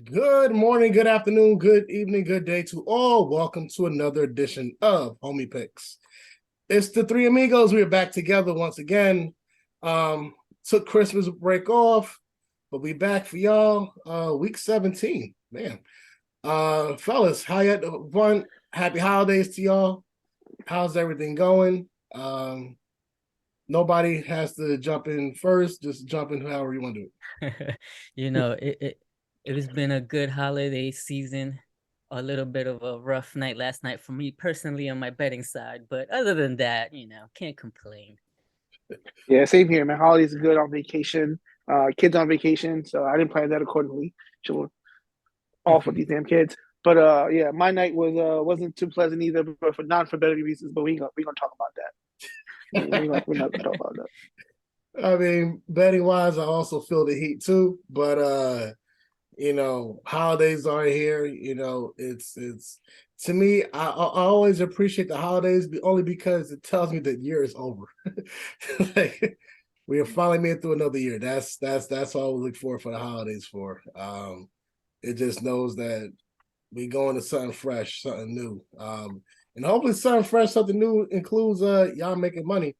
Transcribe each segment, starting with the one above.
Good morning, good afternoon, good evening, good day to all. Welcome to another edition of Homie Picks. It's the three amigos. We are back together once again. Took Christmas break off, but we back for y'all. Week 17, man. Fellas, how you fun? Happy holidays to y'all. How's everything going? Nobody has to jump in first. Just jump in however you want to do it. It has been a good holiday season. A little bit of a rough night last night for me personally on my betting side, but other than that, can't complain. Yeah, same here, man. Holidays are good on vacation. Kids on vacation, so I didn't plan that accordingly. Sure, off with these damn kids. But yeah, my night wasn't too pleasant either, but for not for better reasons. But we gonna talk about that. We're not gonna talk about that. I mean, betting wise, I also feel the heat too. But holidays are here. It's to me, I always appreciate the holidays only because it tells me that year is over. Like, we have finally made it through another year. That's all we look for the holidays for. It just knows that we going to something fresh, something new. And hopefully something fresh, something new includes y'all making money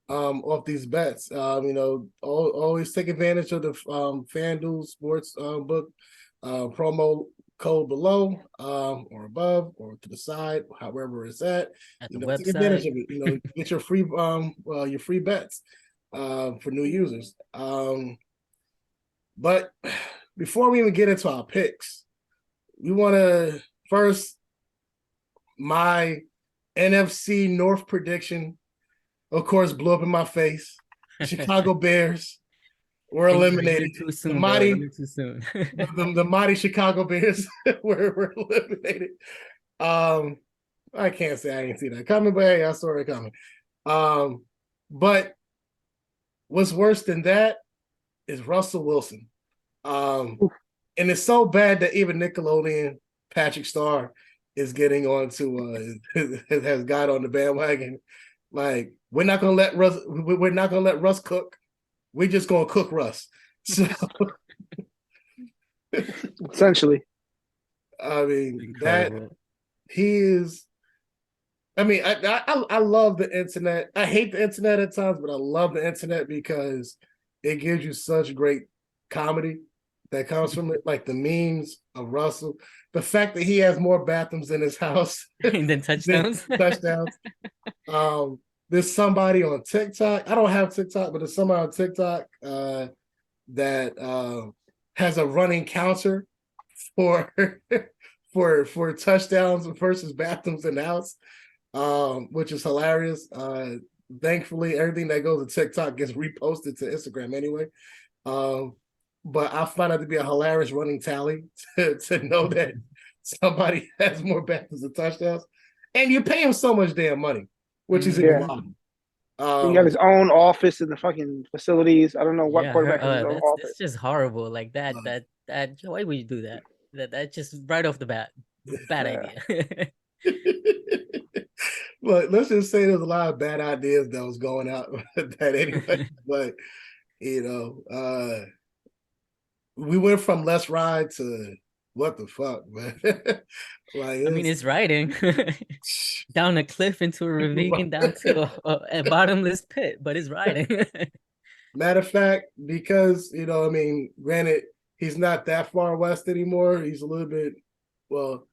off these bets. Always take advantage of the FanDuel Sports book promo code below or above or to the side, however it's at. At the Take advantage website. of it. Get your free bets for new users. But before we even get into our picks, we want to first my NFC North prediction, of course, blew up in my face. Chicago Bears were eliminated. Too soon, too soon. the mighty Chicago Bears were eliminated. I can't say I didn't see that coming, but hey, I saw it coming. But what's worse than that is Russell Wilson. And it's so bad that even Nickelodeon, Patrick Starr, is getting on to has got on the bandwagon. Like, we're not gonna let Russ cook. We're just gonna cook Russ. So essentially, I mean, incredible. That he is. I mean, I love the internet. I hate the internet at times, but I love the internet because it gives you such great comedy that comes from it, like the memes of Russell. The fact that he has more bathrooms in his house than touchdowns. There's somebody on TikTok. I don't have TikTok, but there's somebody on TikTok that has a running counter for for touchdowns versus bathrooms in the house, which is hilarious. Thankfully, everything that goes to TikTok gets reposted to Instagram anyway. But I find that to be a hilarious running tally to know that somebody has more bathrooms than touchdowns, and you pay him so much damn money, which is incredible. He got his own office in the fucking facilities. I don't know what quarterback has his own office. That's just horrible. Like that. Why would you do that? That just right off the bat, bad idea. But let's just say there's a lot of bad ideas that was going out that anyway. But we went from let's ride to what the fuck, man. Like, I mean, it's riding down a cliff into a ravine, down to a bottomless pit, but it's riding. Matter of fact, because I mean, granted, he's not that far west anymore. He's a little bit, well,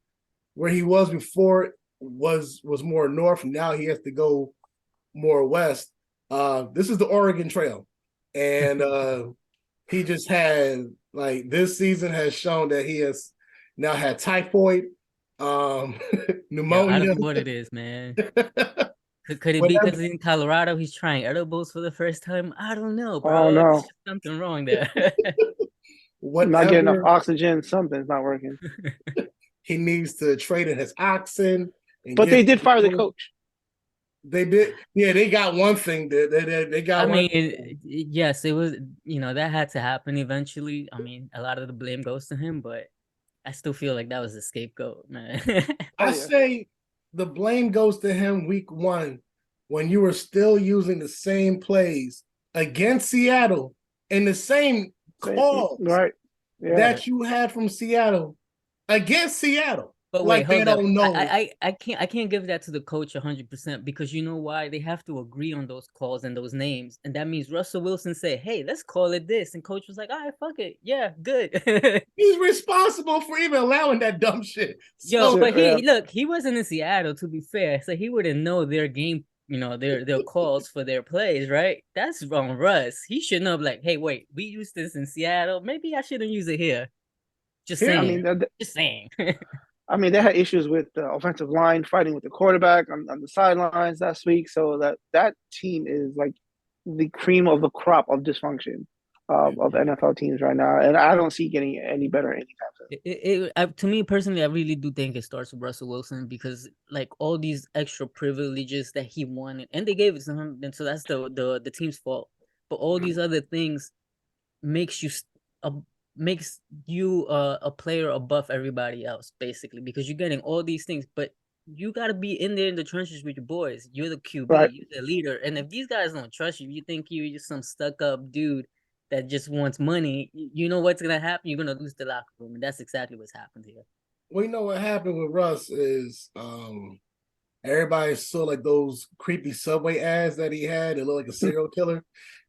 where he was before was more north. Now he has to go more west. This is the Oregon Trail, and he just had, like, this season has shown that he has now had typhoid, pneumonia. Yeah, I don't know what it is, man. Could it be because in Colorado he's trying edibles for the first time? I don't know, bro. Oh no, there's something wrong there. Not getting enough oxygen. Something's not working. He needs to trade in his oxen. But they did fire the coach. They did. Yeah, they got one thing. They got. I mean, yes, it was. That had to happen eventually. I mean, a lot of the blame goes to him, but I still feel like that was a scapegoat, man. I say the blame goes to him week 1 when you were still using the same plays against Seattle in the same calls. Right. that you had from Seattle against Seattle. But wait, like they hold up. don't know. I can't give that to the coach 100% because you know why? They have to agree on those calls and those names. And that means Russell Wilson said, hey, let's call it this. And coach was like, all right, fuck it. Yeah, good. He's responsible for even allowing that dumb shit. Yo, So, but he wasn't in Seattle, to be fair. So he wouldn't know their game, you know, their calls for their plays, right? That's wrong, Russ. He should know, like, hey, wait, we used this in Seattle. Maybe I shouldn't use it here. Just Here, saying. I mean, Just saying. I mean, they had issues with the offensive line fighting with the quarterback on the sidelines last week. So that team is like the cream of the crop of dysfunction of NFL teams right now, and I don't see getting any better anytime soon. To me personally, I really do think it starts with Russell Wilson because like all these extra privileges that he wanted, and they gave it to him, and so that's the team's fault. But all these other things makes you a makes you a player above everybody else, basically, because you're getting all these things, but you got to be in there in the trenches with your boys. You're the QB, Right. you're the leader, and if these guys don't trust you, you think you're just some stuck up dude that just wants money. You know what's gonna happen? You're gonna lose the locker room, and that's exactly what's happened here. well, you know what happened with Russ is everybody saw like those creepy Subway ads that he had. It looked like a serial killer,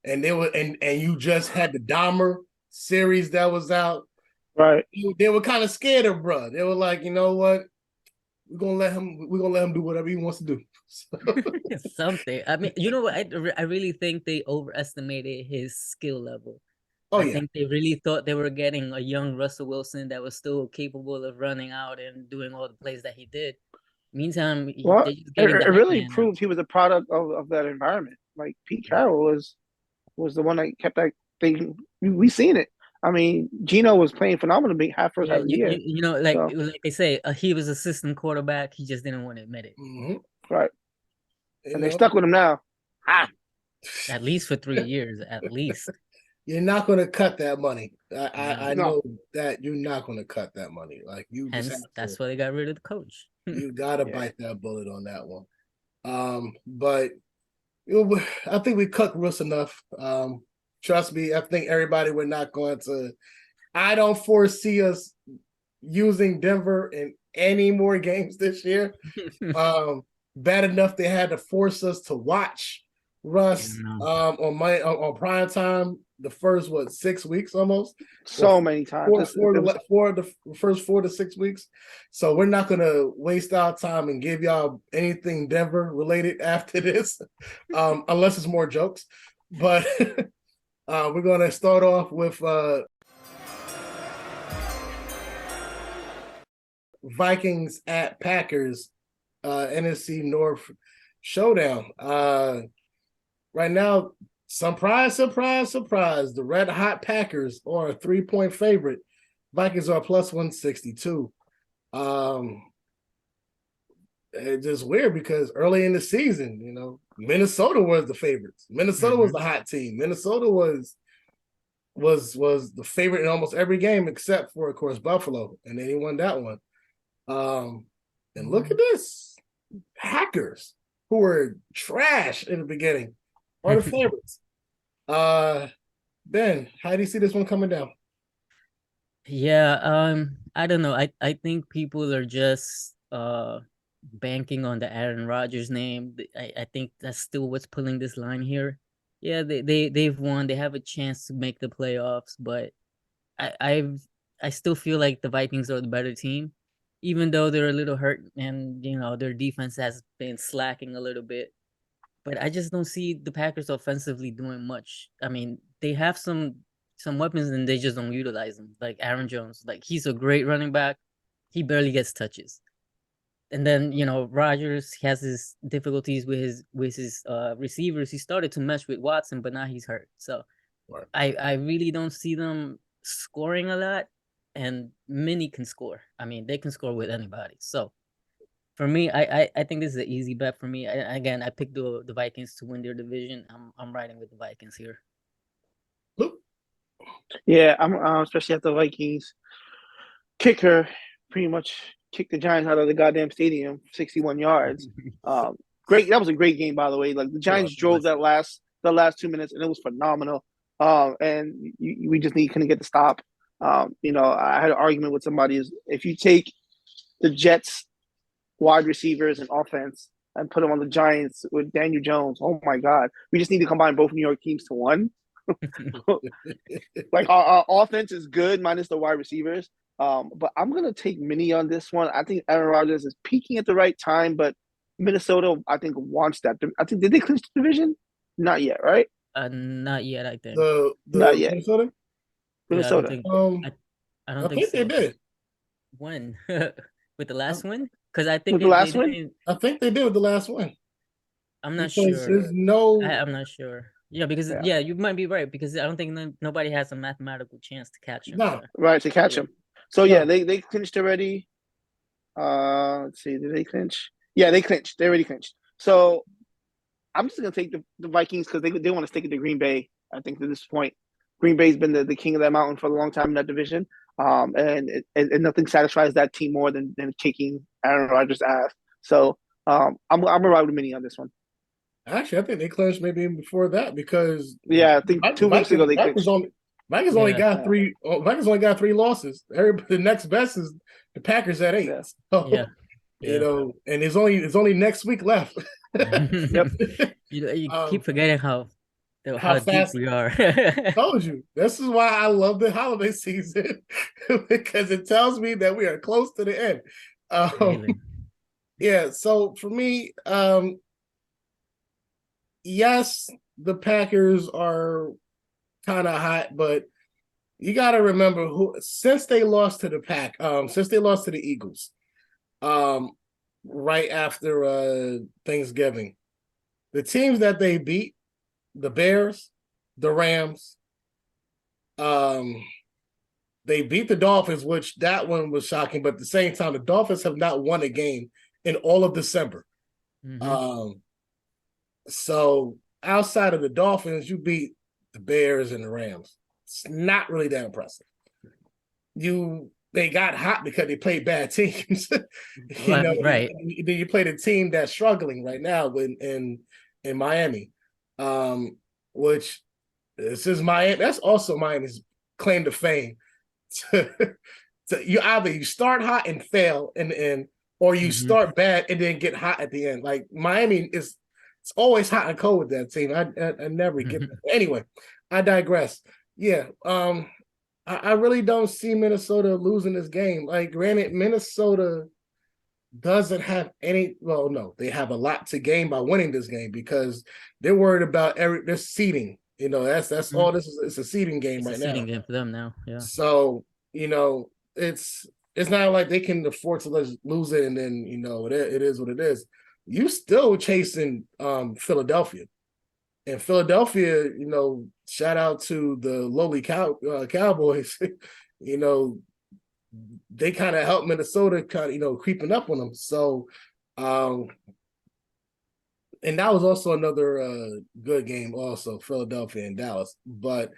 and they were and you just had the Dahmer series that was out. Right. They were kind of scared of bruh. They were like, you know what? We're gonna let him do whatever he wants to do. Something. I mean, you know what? I really think they overestimated his skill level. Oh, I think they really thought they were getting a young Russell Wilson that was still capable of running out and doing all the plays that he did. Meantime, Well, they just it getting the hype really man now. proved he was a product of that environment. Like Pete Carroll was the one that kept that thing. We seen it. I mean, Gino was playing phenomenally first half of the year. You know, like they say, he was assistant quarterback. He just didn't want to admit it. Right. And they stuck with him now. At least for 3 years, at least. You're not going to cut that money. I No. know that you're not going to cut that money. Like you just have that's why they got rid of the coach. You got to bite that bullet on that one. But you know, I think we cooked Russ enough. Trust me, I think everybody, we're not going to. I don't foresee us using Denver in any more games this year. Bad enough they had to force us to watch Russ on prime time the first 6 weeks almost. So many times. The first 4 to 6 weeks. So we're not gonna waste our time and give y'all anything Denver related after this, unless it's more jokes. But we're gonna start off with Vikings at Packers, NFC North showdown. Right now, surprise, the red hot Packers are a 3-point favorite. Vikings are plus 162. It's just weird because early in the season, you know, Minnesota was the favorites. Minnesota was the hot team. Minnesota was the favorite in almost every game except for, of course, Buffalo, and then he won that one. And look at this. Packers, who were trash in the beginning, are the favorites. Ben, how do you see this one coming down? Yeah, I don't know. I think people are just banking on the Aaron Rodgers name. I think that's still what's pulling this line here. Yeah, they've won. They have a chance to make the playoffs, but I still feel like the Vikings are the better team, even though they're a little hurt and you know their defense has been slacking a little bit. But I just don't see the Packers offensively doing much. I mean, they have some weapons and they just don't utilize them. Like Aaron Jones, like he's a great running back. He barely gets touches. And then, you know, Rodgers has his difficulties with his receivers. He started to mesh with Watson, but now he's hurt. So I really don't see them scoring a lot. And Mini can score. I mean, they can score with anybody. So for me, I think this is an easy bet for me. Again, I picked the Vikings to win their division. I'm riding with the Vikings here. Yeah, I'm especially at the Vikings kicker pretty much kicked the Giants out of the goddamn stadium, 61 yards. Great, that was a great game, by the way. Like the Giants drove the last 2 minutes, and it was phenomenal. And we just couldn't get the stop. You know, I had an argument with somebody is if you take the Jets wide receivers and offense and put them on the Giants with Daniel Jones, oh my God, we just need to combine both New York teams to one. Like our offense is good minus the wide receivers. But I'm gonna take Mini on this one. I think Aaron Rodgers is peaking at the right time, but Minnesota, I think, wants that. I think did they clinch the division? Not yet, right? Not yet, I think. Not The yet. Minnesota. Yeah, I don't Minnesota. think I, I I don't think think they so. did. When? With the last I, win? Because I think With the they last win? didn't. I think they did with the last one I'm not because sure. there's no. I'm not sure. Yeah, because Yeah. yeah, you might be right because I don't think nobody has a mathematical chance to catch him. No, So Right, to catch yeah, him. So yeah, no. they clinched already. Let's see, did they clinch? Yeah, they clinched. They already clinched. So I'm just gonna take the Vikings because they want to stick it to Green Bay. I think to this point, Green Bay's been the king of that mountain for a long time in that division. And nothing satisfies that team more than kicking Aaron Rodgers' ass. So I'm gonna ride with Mini on this one. Actually, I think they clinched maybe even before that because Yeah, I think 2 weeks ago Vikings, they clinched. Vikings only yeah, got Yeah, three. Vikings only got three losses. The next best is the Packers at 8. yeah, yeah, So yeah. and it's only next week left. yep. You um, keep forgetting how how deep fast we are. told you. This is why I love the holiday season because it tells me that we are close to the end. Um, Really. yeah. So for me, yes, the Packers are kind of hot, but you got to remember who since they lost to the since they lost to the Eagles, um, right after Thanksgiving, the teams that they beat, the Bears, the Rams, um, they beat the Dolphins, which that one was shocking, but at the same time, the Dolphins have not won a game in all of December. Hmm. Um, so outside of the Dolphins, you beat the Bears and the Rams. It's not really that impressive. They got hot because they played bad teams. Right. You played a team that's struggling right now in Miami, which this is Miami. That's also Miami's claim to fame. So you either you start hot and fail in the end, or you Hmm. start bad and then get hot at the end. Like Miami is, it's always hot and cold with that team. I never get that. Anyway, I digress. Yeah, I really don't see Minnesota losing this game. Like, granted, Minnesota doesn't have any. Well, no, they have a lot to gain by winning this game because they're worried about their seeding. That's all this is. It's a seeding game It's a right now. seeding game for them now. Yeah. So it's not like they can afford to lose it, and then it is what it is. You still chasing Philadelphia, and Philadelphia, shout out to the lowly Cowboys. you know, they kind of helped Minnesota kind of creeping up on them. So, and that was also another good game, also Philadelphia and Dallas. But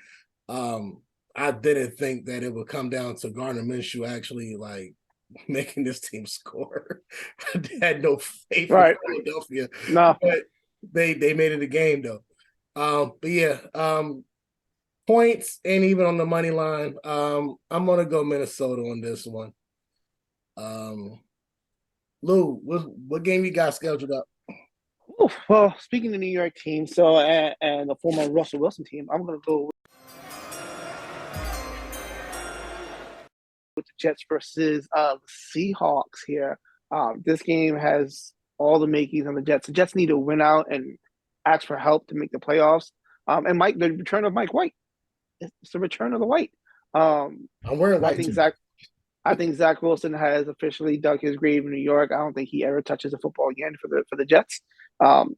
I didn't think that it would come down to Gardner Minshew actually like making this team score. I had no faith in Right. Philadelphia, No. but they made it a game though. But yeah, points and even on the money line, I'm gonna go Minnesota on this one. Lou, what game you got scheduled up? Oof, well, speaking of New York team, so and the former Russell Wilson team, I'm gonna go with the Jets versus the Seahawks here. This game has all the makings on the Jets. The Jets need to win out and ask for help to make the playoffs. And the return of Mike White. It's the return of the White. I'm wearing I white think too. Zach Wilson has officially dug his grave in New York. I don't think he ever touches a football again for the Jets. Um,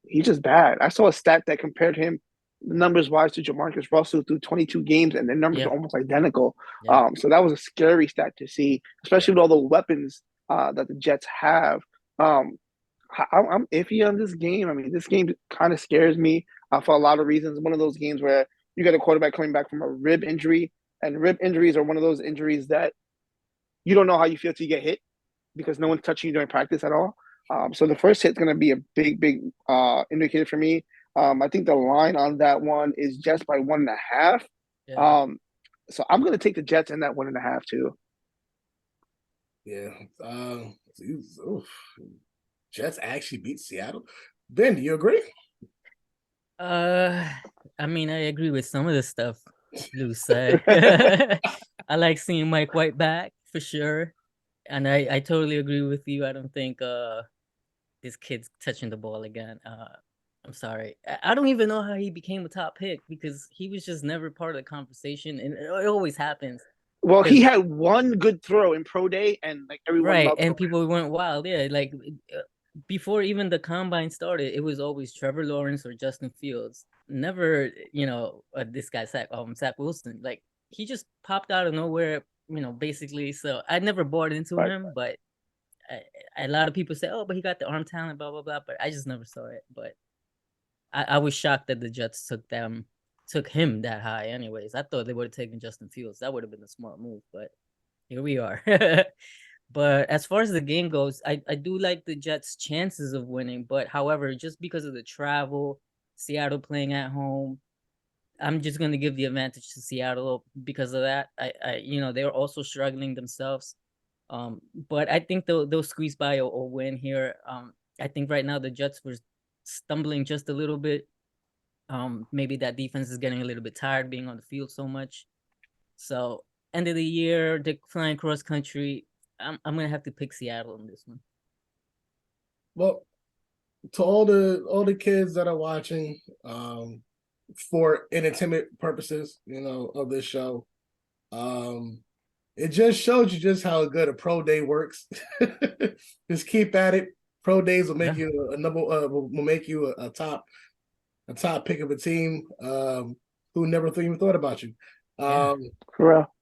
he's just bad. I saw a stat that compared him numbers wise to Jamarcus Russell through 22 games, and their numbers are Yep. almost identical. Yeah. So that was a scary stat to see, especially with all the weapons that the Jets have. Um, I'm iffy on this game. I mean, this game kind of scares me for a lot of reasons. One of those games where you got a quarterback coming back from a rib injury, and rib injuries are one of those injuries that you don't know how you feel till you get hit because no one's touching you during practice at all. So the first hit's going to be a big indicator for me. I think the line on that one is just by 1.5. Yeah. Um, So I'm going to take the Jets in that 1.5 too. Yeah. Oof. Jets actually beat Seattle. Ben, do you agree? I mean, I agree with some of the stuff Lou said. I like seeing Mike White back for sure. And I totally agree with you. I don't think this kid's touching the ball again. I'm sorry. I don't even know how he became a top pick because he was just never part of the conversation, and it always happens. Well, he 'Cause had one good throw in pro day, and like everyone right, loved and over him. people went wild. Yeah, like before even the combine started, it was always Trevor Lawrence or Justin Fields. Never, this guy Zach Wilson. Like he just popped out of nowhere, basically. So I never bought into Right. him, but a lot of people say, "Oh, but he got the arm talent, blah blah blah." But I just never saw it. But I was shocked that the Jets took him that high. Anyways, I thought they would have taken Justin Fields. That would have been a smart move. But here we are. But as far as the game goes, I do like the Jets' chances of winning. But however, just because of the travel, Seattle playing at home, I'm just gonna give the advantage to Seattle because of that. They're also struggling themselves. But I think they'll squeeze by or win here. I think right now the Jets were stumbling just a little bit. Maybe that defense is getting a little bit tired being on the field so much. So end of the year, they're flying cross country. I'm gonna have to pick Seattle in this one. Well, to all the kids that are watching, for entertainment purposes, of this show, it just shows you just how good a pro day works. Just keep at it. Pro days will make Yeah. you will make you a top pick of a team who never even thought about you. Yeah. For real.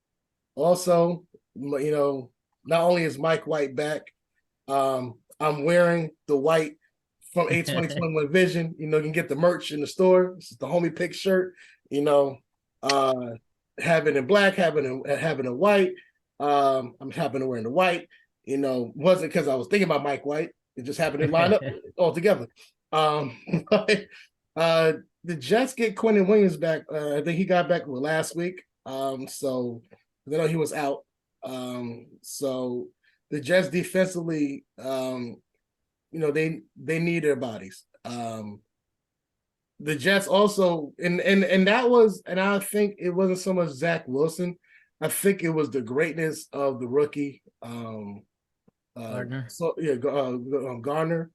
Also, not only is Mike White back, I'm wearing the white from A2021Vision. You can get the merch in the store. This is the homie pick shirt. Uh, having in black, having in white. I'm happen to wearing the white. Wasn't because I was thinking about Mike White. It just happened to line up all together. But, the Jets get Quentin Williams back. I think he got back last week. So I know he was out. So the Jets defensively, they need their bodies. The Jets also, and that was, and I think it wasn't so much Zach Wilson. I think it was the greatness of the rookie, Gardner. Garner.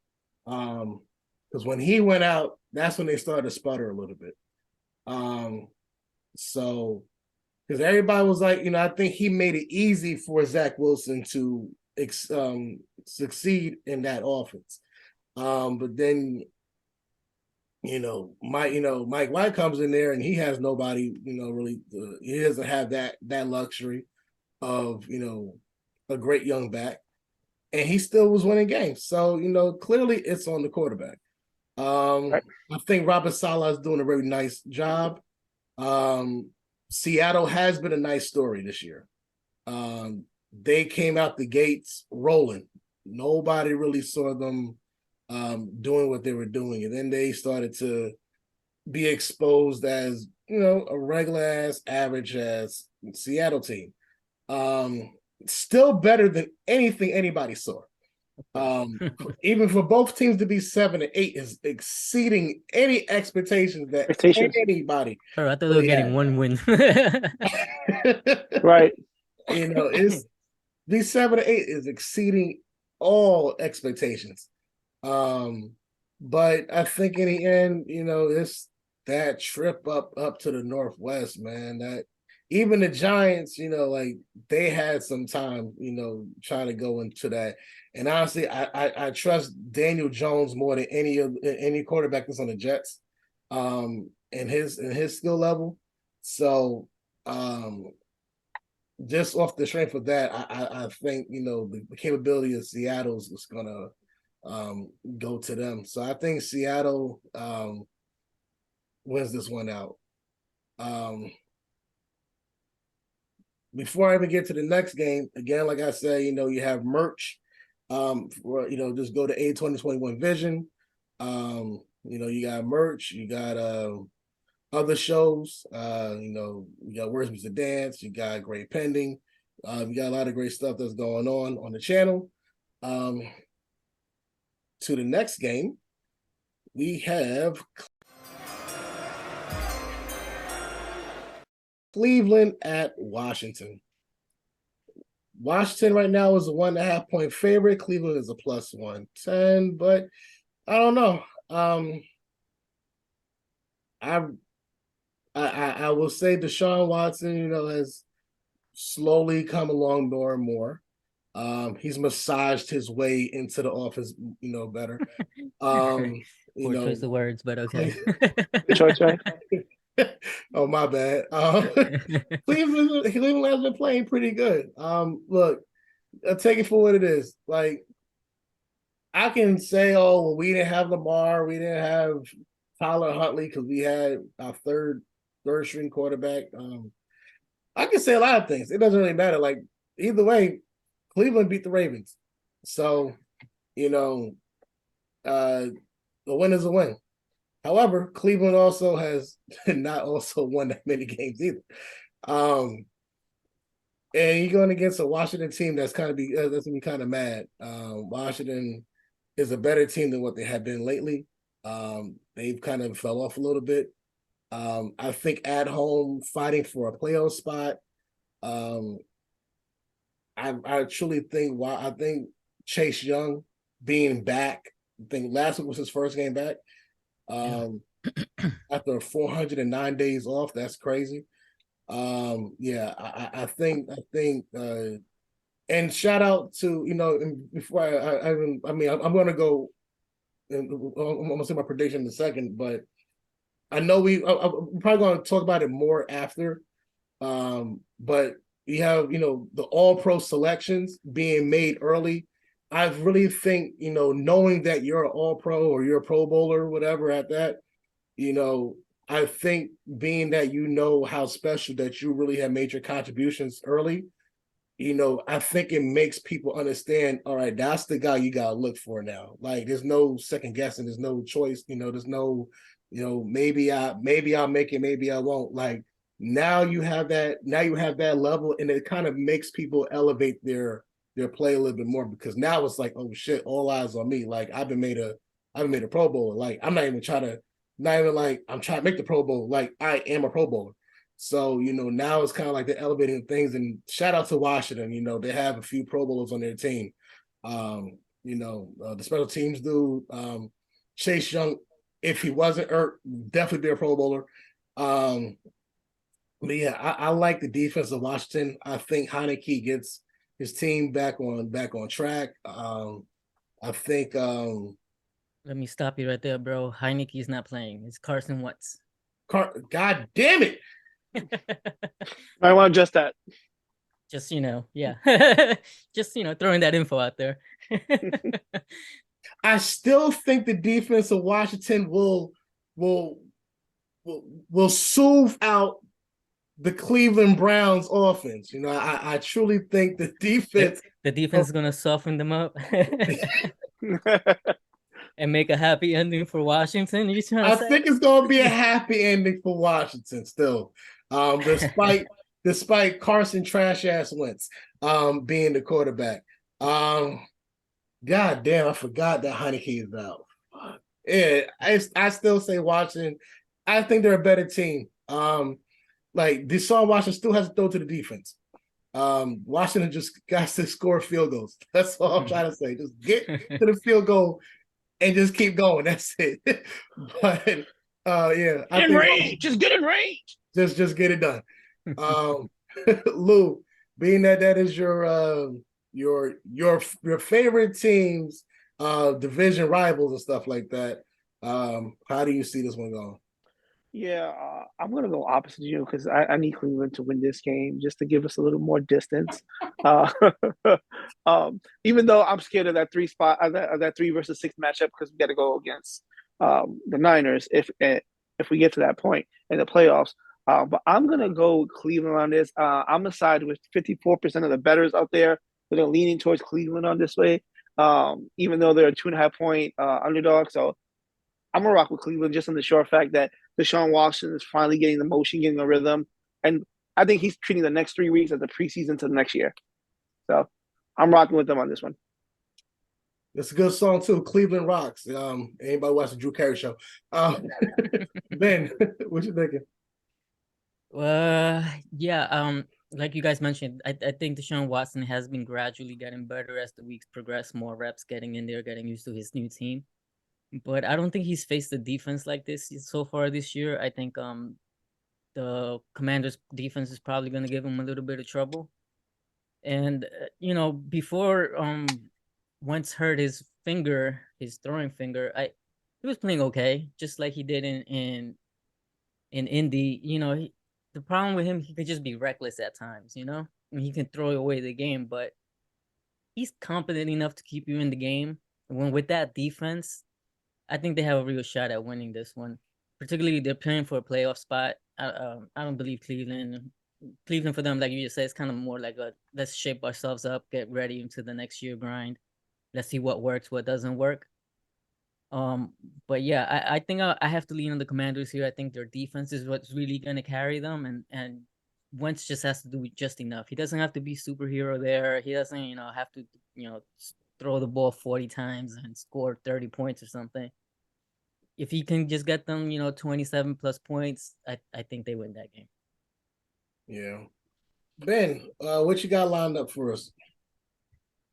Because when he went out, that's when they started to sputter a little bit. So because everybody was like, I think he made it easy for Zach Wilson to succeed in that offense. But then, Mike White comes in there and he has nobody, really. He doesn't have that luxury of, a great young back, and he still was winning games. So, clearly it's on the quarterback. Right. I think Robert Saleh is doing a very nice job. Seattle has been a nice story this year. They came out the gates rolling. Nobody really saw them doing what they were doing. And then they started to be exposed as, a regular ass, average ass Seattle team. Still better than anything anybody saw. Even for both teams to be 7-8 is exceeding any expectations that Expectations. anybody Oh, I thought they were really getting had. one win. Right. It's these 7-8 is exceeding all expectations. But I think in the end, it's that trip up to the Northwest, man. That even the Giants, like they had some time, trying to go into that. And honestly, I trust Daniel Jones more than any quarterback that's on the Jets, in his skill level. So, just off the strength of that, I think the capability of Seattle is gonna go to them. So I think Seattle wins this one out. Before I even get to the next game, again, like I said, you have merch. Just go to A2021Vision. You got merch. You got other shows. You got Where's Mr. Dance, you got Great Pending, you got a lot of great stuff that's going on the channel. To the next game, we have Cleveland at Washington. Washington right now is a 1.5 point favorite. Cleveland is a plus 110, but I don't know. I will say Deshaun Watson, has slowly come along more and more. He's massaged his way into the office, better. Poor choice of words, but okay. Good choice, right? Oh, my bad. Cleveland has been playing pretty good. Look, I'll take it for what it is. Like, I can say, oh, well, we didn't have Lamar, we didn't have Tyler Huntley because we had our third string quarterback. I can say a lot of things. It doesn't really matter. Like, either way, Cleveland beat the Ravens. So, a win is a win. However, Cleveland also has not also won that many games either. And you're going against a Washington team that's gonna be kind of mad. Washington is a better team than what they have been lately. They've kind of fell off a little bit. I think at home fighting for a playoff spot. I truly think Chase Young being back. I think last week was his first game back. After 409 days off, that's crazy. I think and shout out to before I'm gonna go. I'm gonna say my prediction in a second, but I know I'm probably gonna talk about it more after. But you have the All Pro selections being made early. I really think knowing that you're an All Pro or you're a Pro Bowler or whatever at that, I think being that how special that you really have made your contributions early, I think it makes people understand, all right, that's the guy you gotta look for now. Like, there's no second guessing, there's no choice, there's no, maybe I'll make it, maybe I won't. Like, now you have that level, and it kind of makes people elevate their play a little bit more, because now it's like, oh shit, all eyes on me. Like, I've been made a Pro Bowler. Like, I'm not even I'm trying to make the Pro Bowl. Like, I am a Pro Bowler. So, now it's kind of like they're elevating things, and shout out to Washington. They have a few Pro Bowlers on their team. The special teams dude, Chase Young, if he wasn't hurt, definitely be a Pro Bowler. But yeah, I like the defense of Washington. I think Heineke gets his team back on track. I think Let me stop you right there, bro. Heineke's not playing. It's Carson Wentz. God damn it. I want to adjust that. Just, yeah. Just, throwing that info out there. I still think the defense of Washington will soothe out the Cleveland Browns offense. I truly think the defense is going to soften them up and make a happy ending for Washington. I think it's going to be a happy ending for Washington still. Despite Carson trash ass Wentz being the quarterback. God damn, I forgot that Heineke is out. Yeah, I still say Washington. I think they're a better team. Like, Deshaun Watson still has to throw to the defense. Washington just got to score field goals. That's all I'm trying to say. Just get to the field goal and just keep going. That's it. But yeah, get in range. Just get in range. Just get it done. Lou, being that is your favorite teams, division rivals and stuff like that. How do you see this one going? Yeah, I'm going to go opposite you because I need Cleveland to win this game just to give us a little more distance. Even though I'm scared of that 3 spot, that 3 versus 6 matchup, because we got to go against the Niners if we get to that point in the playoffs. But I'm going to go Cleveland on this. I'm going to side with 54% of the bettors out there that are leaning towards Cleveland on this way, even though they're a 2.5 point underdog. So I'm going to rock with Cleveland just on the short fact that Deshaun Watson is finally getting the motion, getting the rhythm, and I think he's treating the next 3 weeks as the preseason to the next year. So I'm rocking with them on this one. It's a good song too. Cleveland Rocks. Anybody watch the Drew Carey show? Ben, what you thinking? Yeah, like you guys mentioned, I think Deshaun Watson has been gradually getting better as the weeks progress, more reps getting in there, getting used to his new team. But I don't think he's faced a defense like this so far this year. I think the Commanders defense is probably going to give him a little bit of trouble. And before Wentz hurt his finger, his throwing finger, he was playing okay, just like he did in Indy. The problem with him, he could just be reckless at times. I mean, he can throw away the game, but he's competent enough to keep you in the game. When with that defense, I think they have a real shot at winning this one. Particularly, they're playing for a playoff spot. I don't believe Cleveland for them, like you just said, it's kind of more like a let's shape ourselves up, get ready into the next year grind. Let's see what works, what doesn't work. But yeah, I think I have to lean on the Commanders here. I think their defense is what's really going to carry them, and Wentz just has to do just enough. He doesn't have to be superhero there. He doesn't, have to, throw the ball 40 times and score 30 points or something. If he can just get them, 27 plus points, I think they win that game. Yeah. Ben, what you got lined up for us?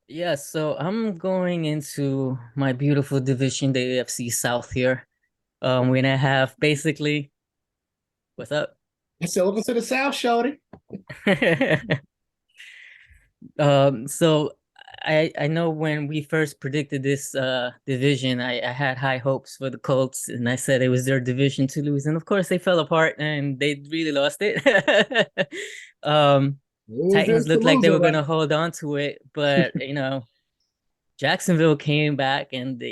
Yeah, so I'm going into my beautiful division, the AFC South here. We're gonna have basically, what's up? I said, welcome to the South, shorty. So I know when we first predicted this division, I had high hopes for the Colts, and I said it was their division to lose, and of course they fell apart and they really lost it. Titans looked like they were gonna hold on to it, but Jacksonville came back and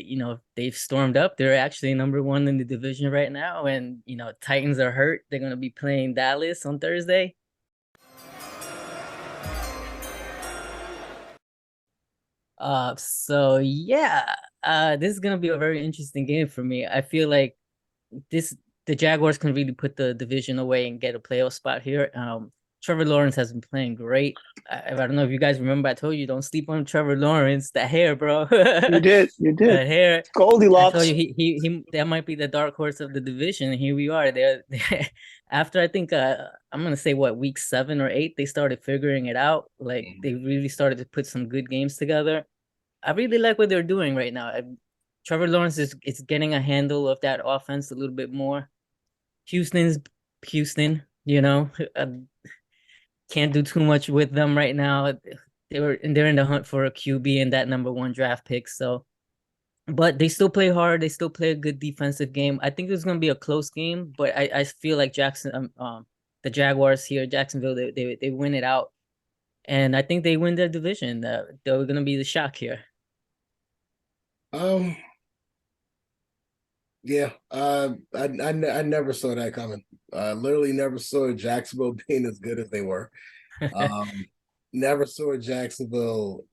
they've stormed up. They're actually number one in the division right now, and Titans are hurt. They're gonna be playing Dallas on Thursday. So yeah, this is gonna be a very interesting game for me. I feel like the Jaguars can really put the division away and get a playoff spot here. Trevor Lawrence has been playing great. I don't know if you guys remember, I told you don't sleep on Trevor Lawrence. That hair, bro. You did. That hair. Goldilocks. I told you he that might be the dark horse of the division. And here we are. They're after I think I'm gonna say week 7 or 8, they started figuring it out. Like they really started to put some good games together. I really like what they're doing right now. Trevor Lawrence is getting a handle of that offense a little bit more. Houston. Can't do too much with them right now. They're in the hunt for a QB and that number 1 draft pick. So, but they still play hard. They still play a good defensive game. I think it's going to be a close game, but I feel like the Jaguars here, Jacksonville, they win it out, and I think they win their division. They're going to be the shock here. Yeah, I never saw that coming. Literally never saw Jacksonville being as good as they were. Never saw Jacksonville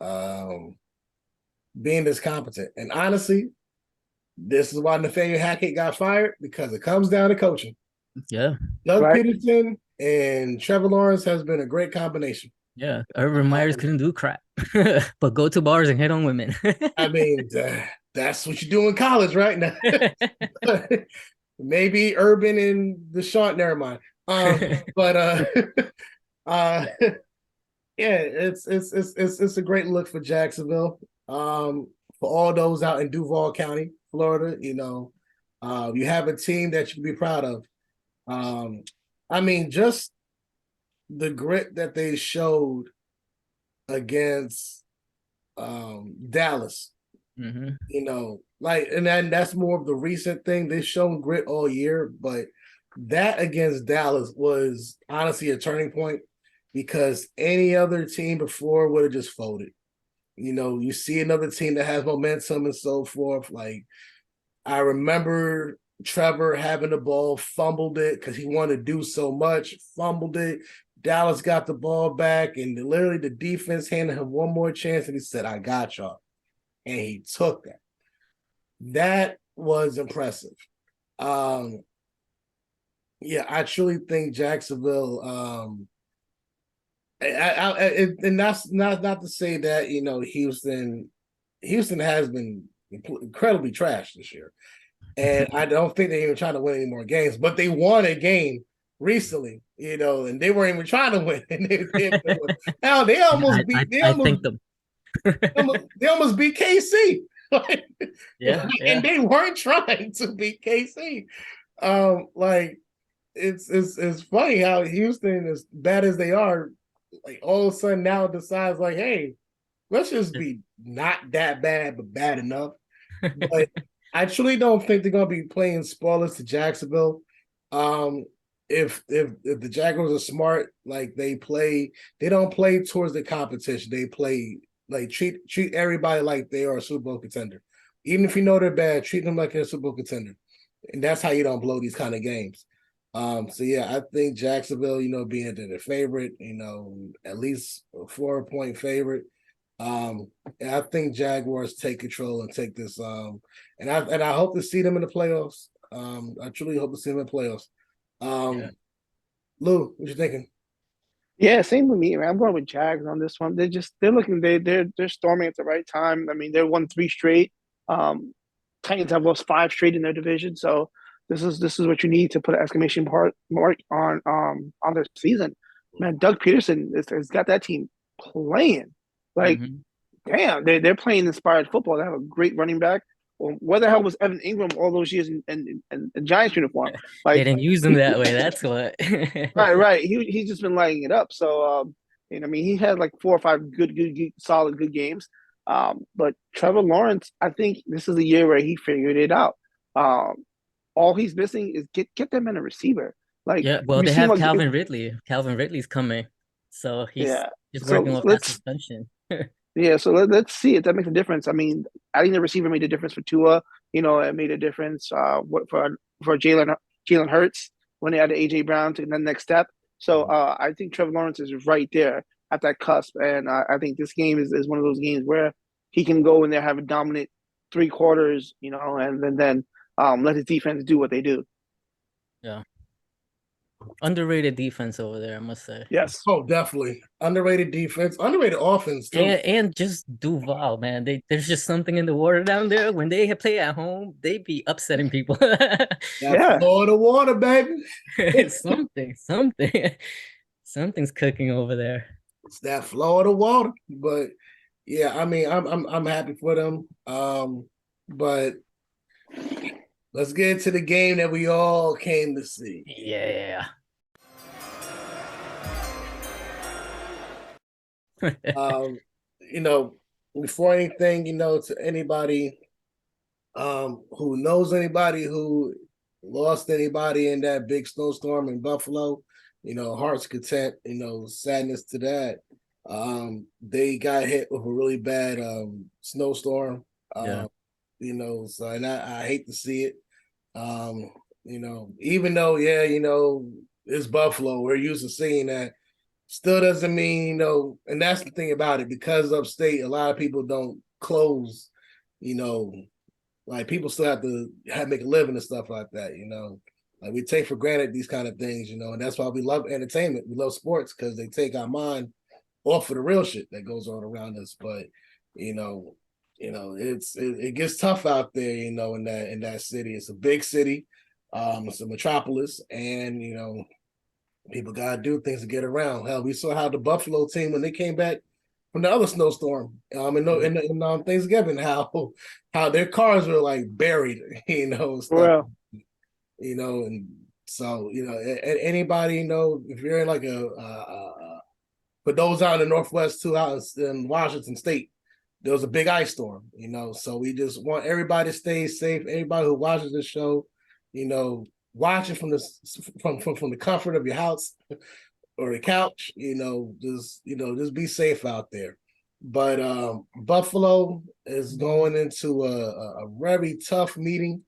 being this competent. And honestly, this is why Nathaniel Hackett got fired, because it comes down to coaching. Yeah. Doug Peterson and Trevor Lawrence has been a great combination. Yeah, Urban Myers couldn't do crap, but go to bars and hit on women. I mean, that's what you do in college, right? Now, maybe Urban and Deshaun. Never mind. But yeah, it's a great look for Jacksonville. For all those out in Duval County, Florida, you have a team that you can be proud of. I mean, just the grit that they showed against Dallas, and then that's more of the recent thing. They've shown grit all year, but that against Dallas was honestly a turning point, because any other team before would have just folded. You see another team that has momentum and so forth. Like, I remember Trevor having the ball, fumbled it because he wanted to do so much, fumbled it. Dallas got the ball back, and literally the defense handed him one more chance, and he said, I got y'all. And he took that. That was impressive. Yeah, I truly think Jacksonville. And that's not to say that Houston has been incredibly trash this year, and I don't think they're even trying to win any more games. But they won a game recently, and they weren't even trying to win. And hell, they almost beat. I think them. They almost beat KC. Yeah, And yeah. they weren't trying to beat KC. Like it's funny how Houston, as bad as they are, like all of a sudden now decides like, hey, let's just be not that bad, but bad enough. But I truly don't think they're gonna be playing spoilers to Jacksonville. Um, if the Jaguars are smart, like they don't play towards the competition. They play like treat everybody like they are a Super Bowl contender. Even if you know they're bad, treat them like they're a Super Bowl contender. And that's how you don't blow these kind of games. So yeah, I think Jacksonville, being the favorite, at least a 4-point favorite. And I think Jaguars take control and take this. And I hope to see them in the playoffs. I truly hope to see them in the playoffs. Yeah. Lou, what you thinking? Yeah, same with me, man. I'm going with Jags on this one. They're storming at the right time. I mean, they're won 3 straight. Um, Titans have lost 5 straight in their division, so this is what you need to put an exclamation mark on their season. Man, Doug Peterson has got that team playing. Like, Mhm. damn, they're playing inspired football. They have a great running back. Well, where the hell was Evan Ingram all those years in Giants uniform? They Like, didn't use them that way. That's what. right. He's just been lighting it up. So, I mean, he had like 4 or 5 good, solid, good games. But Trevor Lawrence, I think this is the year where he figured it out. Um, all he's missing is get them in a receiver. Like Yeah, well, we've they seen have what, Calvin Ridley. Calvin Ridley's coming, so he's yeah. just working So with that let's suspension. Yeah, so let's see if that makes a difference. I mean, adding the receiver made a difference for Tua. It made a difference for Jalen Hurts when they added AJ Brown to the next step. So I think Trevor Lawrence is right there at that cusp, and I think this game is one of those games where he can go in there, have a dominant 3 quarters, and then let his defense do what they do. Yeah, underrated defense over there, I must say. Yes. Oh, definitely underrated defense, underrated offense too. And just Duval, man. There's just something in the water down there. When they play at home, they be upsetting people. That Yeah. Florida water, baby. Something, something's cooking over there. It's that Florida water. But yeah, I mean, I'm happy for them. But let's get into the game that we all came to see. Yeah. Um, you know, Before anything, to anybody who knows anybody who lost anybody in that big snowstorm in Buffalo, heart's content, sadness to that. They got hit with a really bad snowstorm. Yeah. So and I hate to see it. Even though, yeah, it's Buffalo, we're used to seeing that. Still doesn't mean, and that's the thing about it, because upstate, a lot of people don't close, like people still have to make a living and stuff like that, Like we take for granted these kind of things, and that's why we love entertainment. We love sports because they take our mind off of the real shit that goes on around us. But it gets tough out there, in that city. It's a big city, it's a metropolis, and people gotta do things to get around. Hell, we saw how the Buffalo team, when they came back from the other snowstorm, in Thanksgiving, how their cars were like buried, stuff, Well, and so anybody, if you're in like for those out in the Northwest too, out in Washington State, there was a big ice storm, so we just want everybody to stay safe. Everybody who watches this show, watch it from the comfort of your house or the couch, just be safe out there. But Buffalo is going into a very tough meeting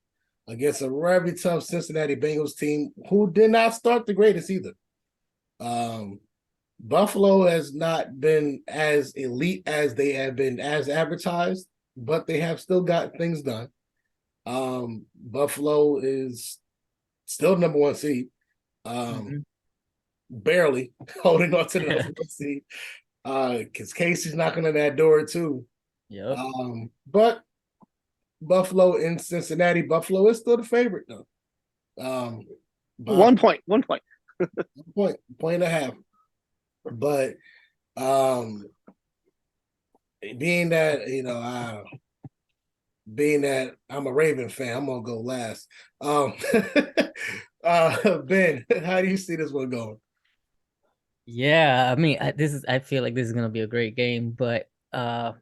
against a very tough Cincinnati Bengals team who did not start the greatest either. Buffalo has not been as elite as they have been as advertised, but they have still got things done. Buffalo is still number 1 seed. Mhm. Barely holding on to the number 1 seed. Because Casey's knocking on that door too. Yep. But Buffalo in Cincinnati, Buffalo is still the favorite though. By 1 point, 1 point. point and a half. But being that being that I'm a Raven fan, I'm gonna go last. Ben, how do you see this one going? Yeah, I mean, I feel like this is gonna be a great game, but I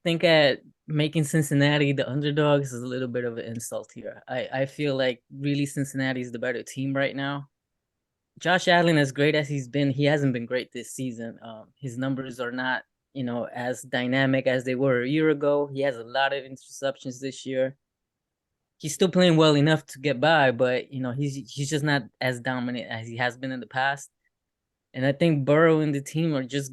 think at making Cincinnati the underdogs is a little bit of an insult here. I feel like really Cincinnati is the better team right now. Josh Allen, as great as he's been, he hasn't been great this season. His numbers are not, as dynamic as they were a year ago. He has a lot of interceptions this year. He's still playing well enough to get by, but he's just not as dominant as he has been in the past. And I think Burrow and the team are just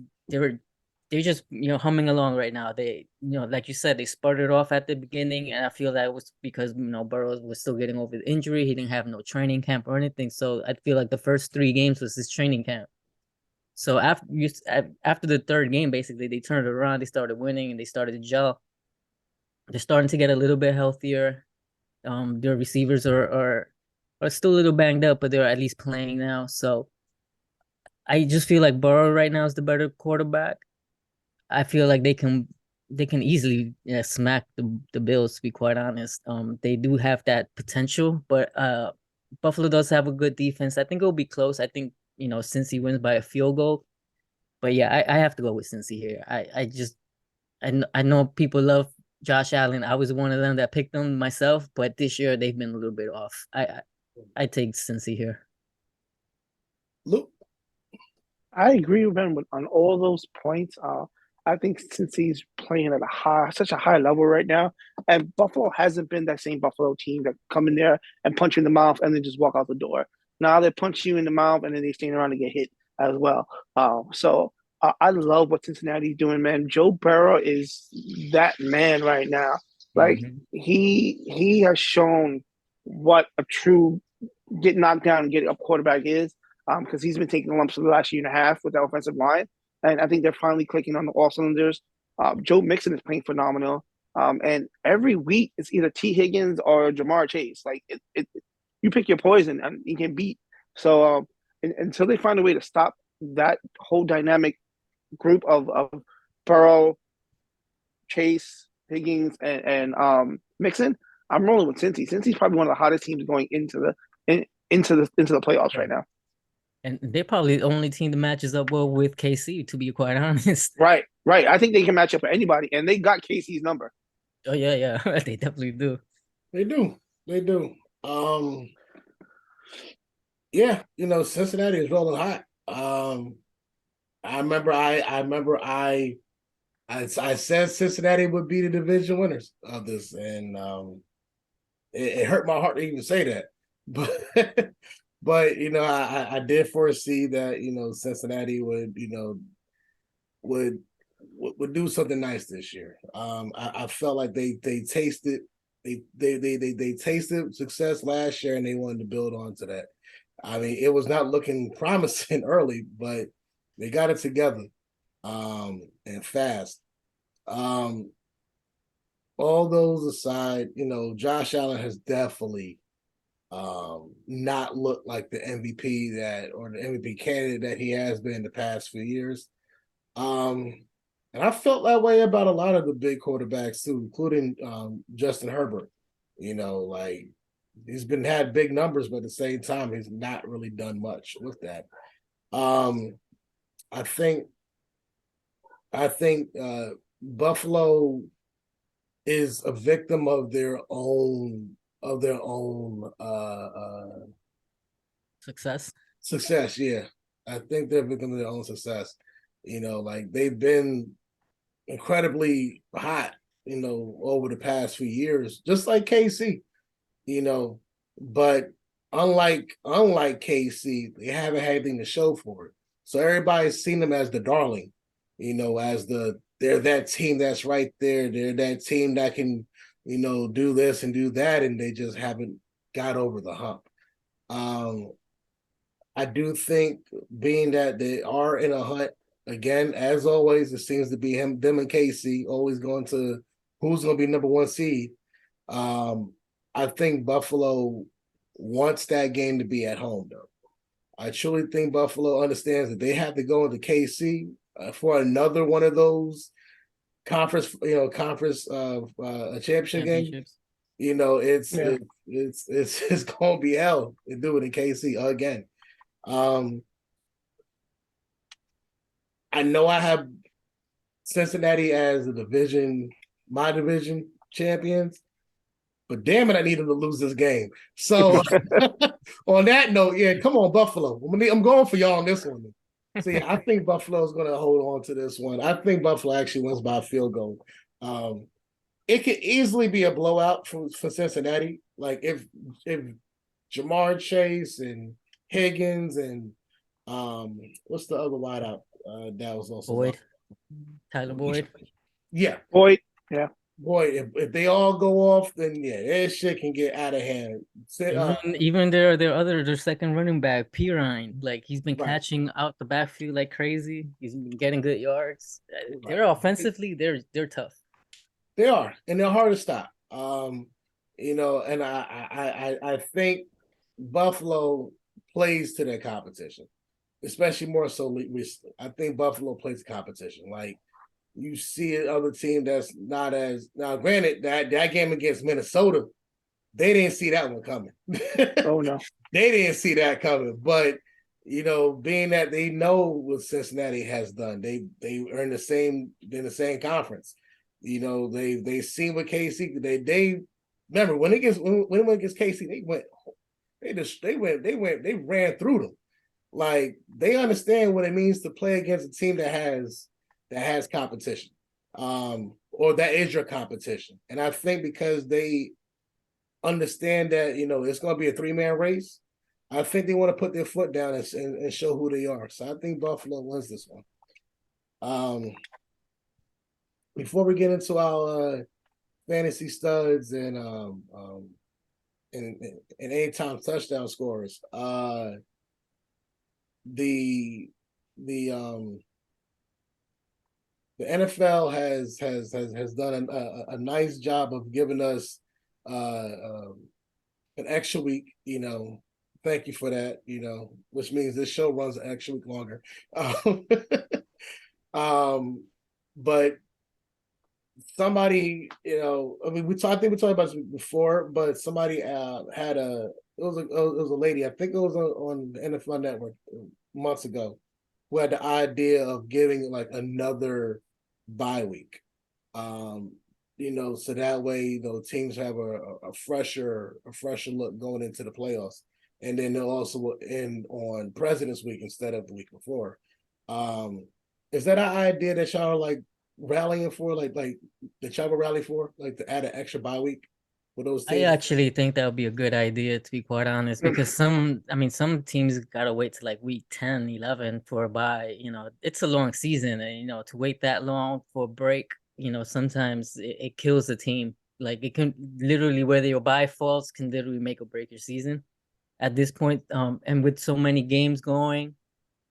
they're just humming along right now. They like you said, they sputtered off at the beginning, and I feel that was because Burrow was still getting over the injury. He didn't have no training camp or anything, so I feel like the first 3 games was his training camp. So after the third game, basically they turned it around. They started winning and they started to gel. They're starting to get a little bit healthier. Their receivers are still a little banged up, but they're at least playing now. So I just feel like Burrow right now is the better quarterback. I feel like they can easily smack the Bills, to be quite honest. They do have that potential, but Buffalo does have a good defense. I think it'll be close. I think Cincy wins by a field goal. But yeah, I have to go with Cincy here. I know people love Josh Allen. I was one of them that picked them myself, but this year they've been a little bit off. I take Cincy here. Luke, I agree with him on all those points. I think since he's playing at such a high level right now, and Buffalo hasn't been that same Buffalo team that come in there and punch you in the mouth and then just walk out the door. Now they punch you in the mouth and then they stand around and get hit as well. So I love what Cincinnati's doing, man. Joe Burrow is that man right now. Like Mm-hmm. he has shown what a true get knocked down and get up quarterback is, because he's been taking lumps for the last year and a half with the offensive line, and I think they're finally clicking on all cylinders. Joe Mixon is playing phenomenal, and every week it's either T Higgins or Jamar Chase. Like you pick your poison and you can beat. So until they find a way to stop that whole dynamic group of Burrow, Chase, Higgins, and Mixon, I'm rolling with Cincy. Cincy's probably one of the hottest teams going into the playoffs right now. And they're probably the only team that matches up well with KC, to be quite honest. Right, right. I think they can match up with anybody, and they got Casey's number. Oh yeah, yeah, they definitely do. they do. They do. Yeah, Cincinnati is rolling hot. I said Cincinnati would be the division winners of this, and it hurt my heart to even say that, but I did foresee that Cincinnati would do something nice this year. I felt like they tasted they tasted success last year, and they wanted to build on to that. I mean, it was not looking promising early, but they got it together and fast. All those aside, Josh Allen has definitely not looked like the MVP or the MVP candidate that he has been the past few years. And I felt that way about a lot of the big quarterbacks too, including Justin Herbert. Like he's had big numbers, but at the same time, he's not really done much with that. I think Buffalo is a victim of their own Success. success. Yeah, I think they're a victim of their own success. Like they've been incredibly hot, over the past few years, just like KC, but unlike KC, they haven't had anything to show for it. So everybody's seen them as the darling, as they're that team that's right there. They're that team that can, do this and do that, and they just haven't got over the hump. I do think, being that they are in a hunt again, as always, it seems to be them and KC always going to who's going to be number one seed. I think Buffalo wants that game to be at home, though. I truly think Buffalo understands that they have to go into KC for another one of those conference championship games. You know, it's gonna be hell to do it in KC again. I know I have Cincinnati as my division champions, but damn it, I need them to lose this game. So on that note, yeah, come on, Buffalo. I'm going for y'all on this one. So yeah, I think Buffalo is going to hold on to this one. I think Buffalo actually wins by a field goal. It could easily be a blowout for Cincinnati. Like if Jamar Chase and Higgins and what's the other wideout that was also Boyd, Tyler Boyd. Yeah, Boyd. Yeah. Boy, if they all go off, then yeah, this shit can get out of hand. Even their second running back, Pirine, like he's been Right. catching out the backfield like crazy. He's been getting good yards. They're offensively, they're tough. They are, and they're hard to stop. You know, and I think Buffalo plays to their competition, especially more so recently. I think Buffalo plays the competition. Like you see another team that's not as now. Granted, that game against Minnesota, they didn't see that one coming. Oh no, they didn't see that coming. But you know, being that they know what Cincinnati has done, they are in the same conference. You know, they seen what KC they remember when it went against KC, they ran through them. Like they understand what it means to play against a team that has competition, or that is your competition. And I think because they understand that, you know, it's going to be a 3-man race, I think they want to put their foot down and show who they are. So I think Buffalo wins this one. Before we get into our fantasy studs and anytime touchdown scorers, the NFL has done a nice job of giving us an extra week. You know, thank you for that. You know, which means this show runs an extra week longer. But somebody, you know, I mean, I think we talked about this before, but somebody had it was a lady, I think it was on the NFL Network months ago, who had the idea of giving like another bye week. You know, so that way, you know, teams have a fresher look going into the playoffs. And then they'll also end on President's Week instead of the week before. Is that an idea that y'all are like rallying for, like that y'all will rally for, like to add an extra bye week for those teams? I actually think that would be a good idea, to be quite honest, because some teams gotta wait till like week 10, 11 for a bye. You know, it's a long season, and you know, to wait that long for a break, you know, sometimes it kills the team. Like it can literally, whether your bye falls can literally make or break your season at this point. And with so many games going,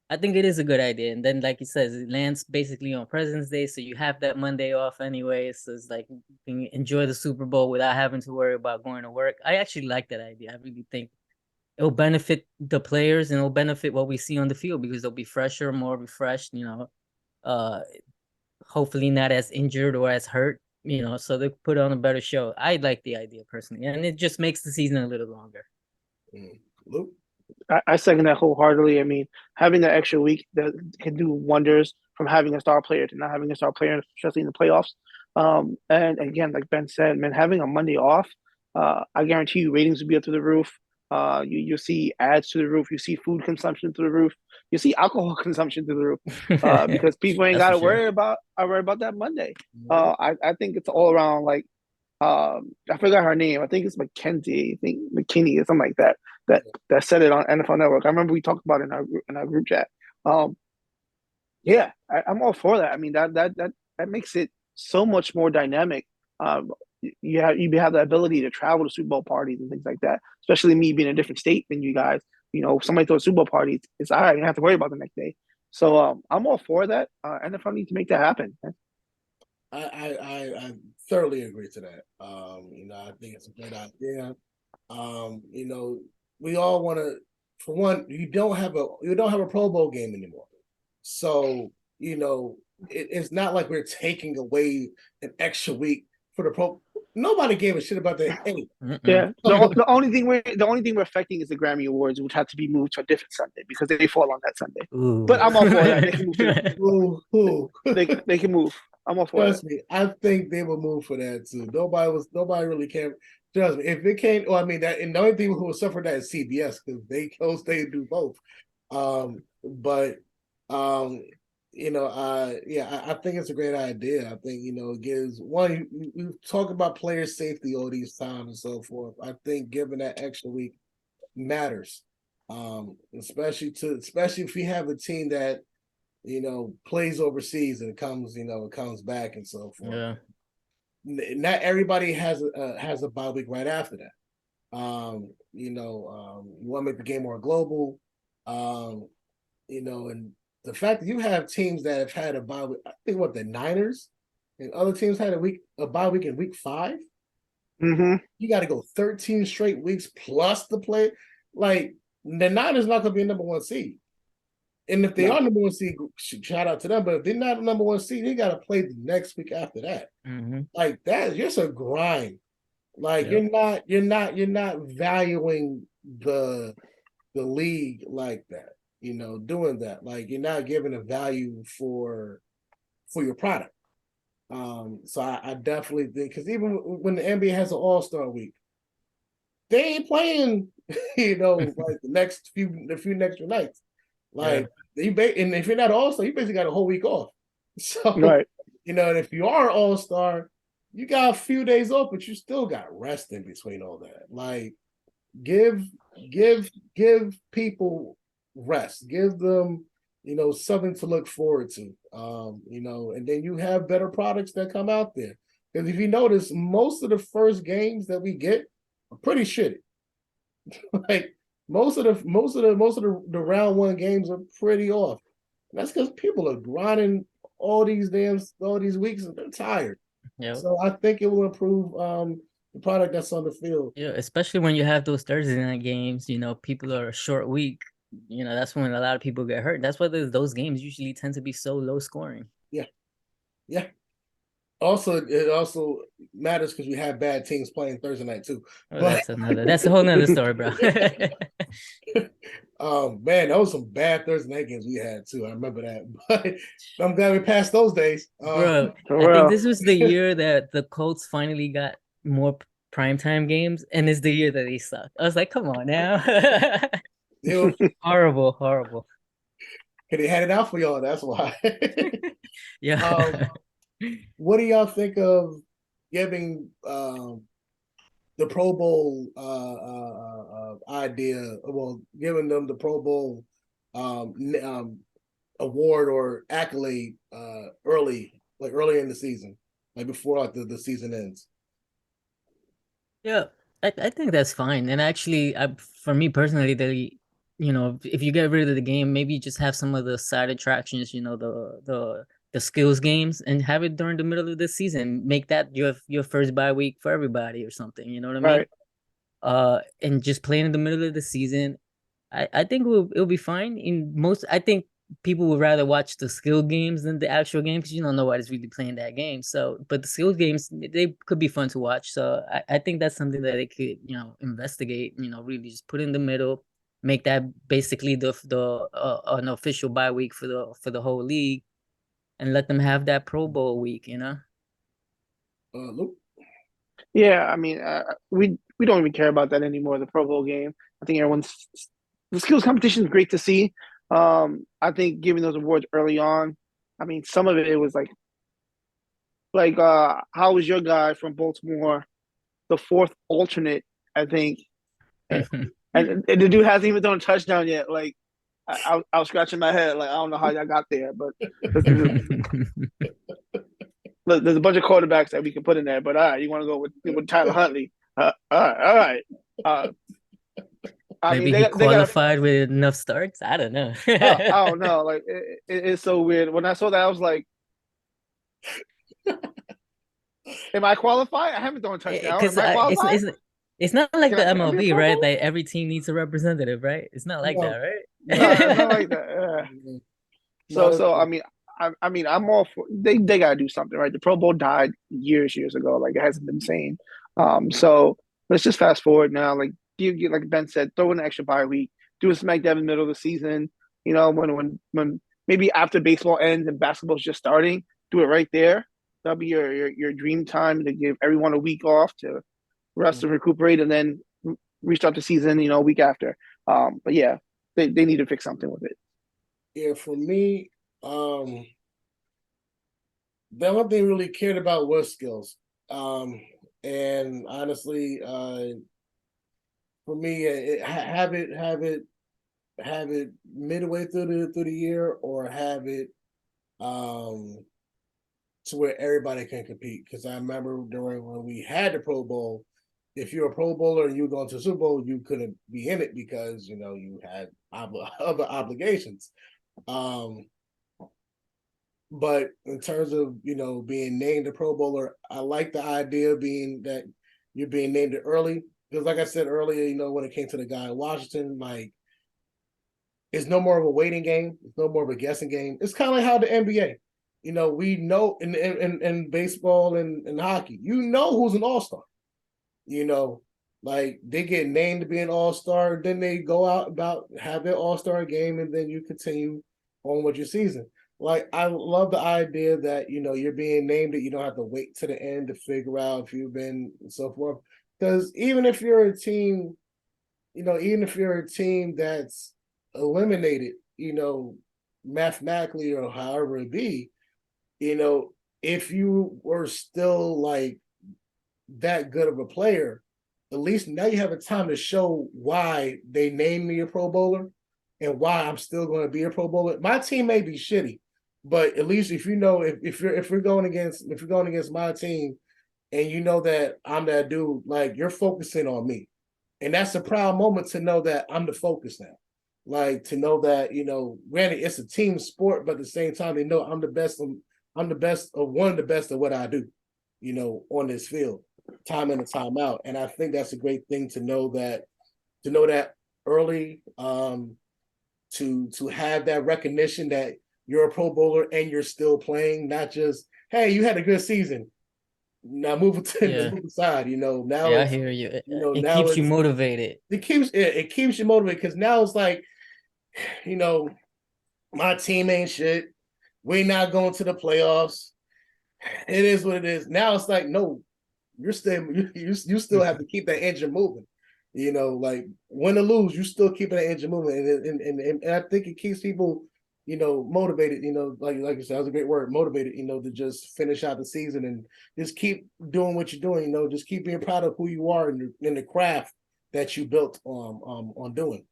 I think it is a good idea. And then, like he says, it lands basically on President's Day, so you have that Monday off anyway. So it's like you can enjoy the Super Bowl without having to worry about going to work. I actually like that idea. I really think it'll benefit the players and it'll benefit what we see on the field because they'll be fresher, more refreshed, you know, hopefully not as injured or as hurt, you know, so they put on a better show. I like the idea personally, and it just makes the season a little longer. Luke? I second that wholeheartedly. I mean, having that extra week that can do wonders from having a star player to not having a star player, especially in the playoffs. And again, like Ben said, man, having a Monday off, I guarantee you ratings will be up to the roof. You'll see ads to the roof. You see food consumption through the roof. You see alcohol consumption through the roof because people ain't got to worry about that Monday. I think it's all around like I forgot her name. I think it's Mackenzie. I think McKinney or something like that. That said it on NFL Network. I remember we talked about it in our group chat. Yeah, I'm all for that. I mean that makes it so much more dynamic. You have the ability to travel to Super Bowl parties and things like that. Especially me being in a different state than you guys. somebody throws a Super Bowl party, it's all right. You don't have to worry about the next day. So I'm all for that. NFL needs to make that happen. I thoroughly agree to that. I think it's a great idea. We all want to. For one, you don't have a Pro Bowl game anymore, so it's not like we're taking away an extra week for the Pro. Nobody gave a shit about that anyway. Yeah, the only thing we're affecting is the Grammy Awards, which had to be moved to a different Sunday because they fall on that Sunday. Ooh. But I'm all for that. They can move too. They can move. I'm all for Trust me, I think they will move for that too. Nobody really cared. Trust me, if it came, and the only people who will suffer that is CBS because they do both. I think it's a great idea. I think it gives one. We talk about player safety all these times and so forth. I think giving that extra week matters, especially if you have a team that plays overseas and it comes back and so forth. Yeah. Not everybody has a bye week right after that. You want to make the game more global. And the fact that you have teams that have had a bye week, I think the Niners and other teams had a bye week in week 5. Mm-hmm. You got to go 13 straight weeks plus the play. Like the Niners not going to be a number 1 seed. And if they are number 1 seed, shout out to them. But if they're not a number 1 seed, they got to play the next week after that. Mm-hmm. Like that, just a grind. Like you're not valuing the league like that. Doing that. Like you're not giving a value for your product. So I definitely think because even when the NBA has an All-Star week, they ain't playing. Like the few next nights. Like and if you're not an All-Star, you basically got a whole week off. So right. and if you are an All-Star, you got a few days off, but you still got rest in between all that. Like give people rest. Give them, something to look forward to. And then you have better products that come out there. Because if you notice, most of the first games that we get are pretty shitty. Like most of the round 1 games are pretty off. And that's because people are grinding all these weeks and they're tired. Yep. So I think it will improve the product that's on the field. Yeah, especially when you have those Thursday night games, people are a short week. That's when a lot of people get hurt. That's why those games usually tend to be so low scoring. Yeah. Yeah. It also matters because we have bad teams playing Thursday night too. Well, that's a whole nother story, bro. Man, those some bad Thursday night games we had too. I remember that, but I'm glad we passed those days. Bro, I think this was the year that the Colts finally got more primetime games, and it's the year that they sucked. I was like, come on now. Horrible. They had it out for y'all, that's why. Yeah. What do y'all think of giving the Pro Bowl idea? Well, giving them the Pro Bowl award or accolade early in the season, like before the season ends. Yeah, I think that's fine. And actually, for me personally, if you get rid of the game, maybe just have some of the side attractions, the skills games, and have it during the middle of the season. Make that your first bye week for everybody or something. You know what I mean? And just playing in the middle of the season, I think it'll be fine. I think people would rather watch the skill games than the actual game because nobody's really playing that game. So, but the skill games, they could be fun to watch. So I think that's something that they could investigate. Really just put in the middle, make that basically an official bye week for the whole league, and let them have that Pro Bowl week. Luke? Yeah, I mean, we don't even care about that anymore. The Pro Bowl game. I think the skills competition is great to see. I think giving those awards early on, I mean, some of it was like how was your guy from Baltimore, the 4th alternate, I think, and the dude hasn't even thrown a touchdown yet. Like, I was scratching my head, like I don't know how y'all got there, but there's a bunch of quarterbacks that we can put in there. But all right, you want to go with Tyler Huntley? All right. I mean, Maybe he they got qualified with enough starts. I don't know. I don't know. Like it's so weird. When I saw that, I was like, "Am I qualified? I haven't thrown a touchdown. Because Am I qualified? it's not like Can the I be a MLB, Pro right? Bowler?" Like every team needs a representative, right? It's not like that, No, No, no, it's not right? like that. not at So I all. mean, I mean, I'm all for they gotta do something, right? The Pro Bowl died years ago. Like it hasn't been sane. So let's just fast forward now. Like you like Ben said, throw in an extra bye week, do a smack dab in the middle of the season. You know, when maybe after baseball ends and basketball's just starting, do it right there. That'll be your dream time to give everyone a week off to rest and recuperate, and then restart the season. You know, a week after. But yeah, they need to fix something with it. Yeah, for me, the only thing really cared about was skills. And honestly, for me, have it midway through the year, or have it um to where everybody can compete. Because I remember during when we had the Pro Bowl, if you're a Pro Bowler and you go into the Super Bowl, you couldn't be in it because you had other obligations. Um, but in terms of being named a Pro Bowler, I like the idea being that you're being named it early. Because like I said earlier, when it came to the guy in Washington, like it's no more of a waiting game. It's no more of a guessing game. It's kind of like how the NBA, we know in baseball and hockey, who's an all-star. You know, like they get named to be an all-star, then they go out about have their all-star game, and then you continue on with your season. Like I love the idea that you're being named, that you don't have to wait to the end to figure out if you've been and so forth. Because even if you're a team that's eliminated, mathematically or however it be, if you were still like that good of a player, at least now you have a time to show why they named me a Pro Bowler and why I'm still going to be a Pro Bowler. My team may be shitty, but at least if you're going against my team and you know that I'm that dude, like you're focusing on me. And that's a proud moment to know that I'm the focus now. Like to know that, granted it's a team sport, but at the same time they know I'm the best of one of the best of what I do, on this field, time in and time out. And I think that's a great thing to know that early, to have that recognition that you're a Pro Bowler and you're still playing, not just, hey, you had a good season. Now move it to Yeah. move aside, now Yeah, I it's hear you. It now keeps you it's motivated. it keeps you motivated, because now it's like, you know, my team ain't shit. We're not going to the playoffs. It is what it is. Now it's like, no, you still have to keep that engine moving. Like win or lose, you still keeping that engine moving, and I think it keeps people, motivated. Like you said, that was a great word, motivated. To just finish out the season and just keep doing what you're doing. Just keep being proud of who you are in the craft that you built on doing.